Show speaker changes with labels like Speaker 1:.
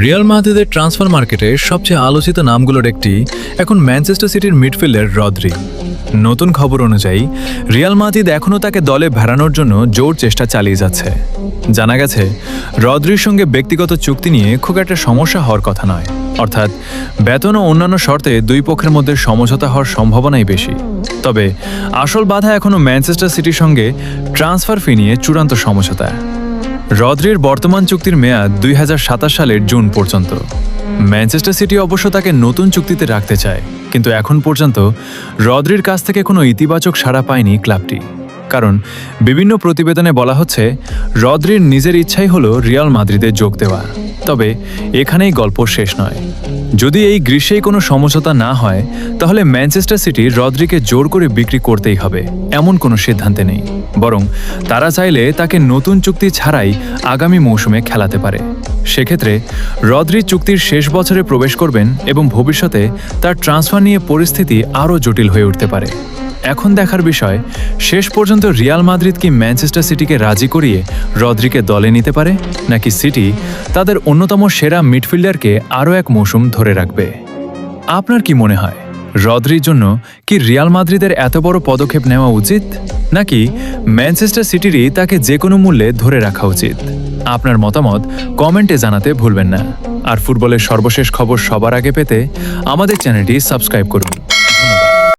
Speaker 1: Real মাদ্রিদের transfer মার্কেটে সবচেয়ে আলোচিত নামগুলোর একটি এখন ম্যানচেস্টার সিটির মিডফিল্ডার রদ্রি। নতুন খবর অনুযায়ী রিয়াল মাদ্রিদ এখনও তাকে দলে ভেড়ানোর জন্য জোর চেষ্টা চালিয়ে যাচ্ছে। জানা গেছে রদ্রির সঙ্গে ব্যক্তিগত চুক্তি নিয়ে খুব একটা সমস্যা হওয়ার কথা নয়, অর্থাৎ বেতন ও অন্যান্য শর্তে দুই পক্ষের মধ্যে সমঝোতা হওয়ার সম্ভাবনাই বেশি। তবে আসল বাধা এখনও ম্যানচেস্টার সিটির সঙ্গে ট্রান্সফার ফি নিয়ে চূড়ান্ত সমঝোতা। রদ্রির বর্তমান চুক্তির মেয়াদ 2027 সালের জুন পর্যন্ত। ম্যানচেস্টার সিটি অবশ্য তাকে নতুন চুক্তিতে রাখতে চায়, কিন্তু এখন পর্যন্ত রদ্রির কাছ থেকে কোনো ইতিবাচক সাড়া পায়নি ক্লাবটি। কারণ বিভিন্ন প্রতিবেদনে বলা হচ্ছে রদ্রির নিজের ইচ্ছাই হলো রিয়াল মাদ্রিদে যোগ দেওয়া। তবে এখানেই গল্প শেষ নয়। যদি এই গ্রীষ্মেই কোনো সমঝোতা না হয়, তাহলে ম্যানচেস্টার সিটি রদ্রিকে জোর করে বিক্রি করতেই হবে এমন কোনো সিদ্ধান্তে নেই, বরং তারা চাইলে তাকে নতুন চুক্তি ছাড়াই আগামী মৌসুমে খেলাতে পারে। সেক্ষেত্রে রদ্রি চুক্তির শেষ বছরে প্রবেশ করবেন এবং ভবিষ্যতে তার ট্রান্সফার নিয়ে পরিস্থিতি আরও জটিল হয়ে উঠতে পারে। এখন দেখার বিষয়, শেষ পর্যন্ত রিয়াল মাদ্রিদ কি ম্যানচেস্টার সিটিকে রাজি করিয়ে রদ্রিকে দলে নিতে পারে, নাকি সিটি তাদের অন্যতম সেরা মিডফিল্ডারকে আরও এক মৌসুম ধরে রাখবে। আপনার কি মনে হয়, রদ্রির জন্য কি রিয়াল মাদ্রিদের এত বড় পদক্ষেপ নেওয়া উচিত, নাকি ম্যানচেস্টার সিটিরই তাকে যে কোনো মূল্যে ধরে রাখা উচিত? আপনার মতামত কমেন্টে জানাতে ভুলবেন না। আর ফুটবলের সর্বশেষ খবর সবার আগে পেতে আমাদের চ্যানেলটি সাবস্ক্রাইব করুন।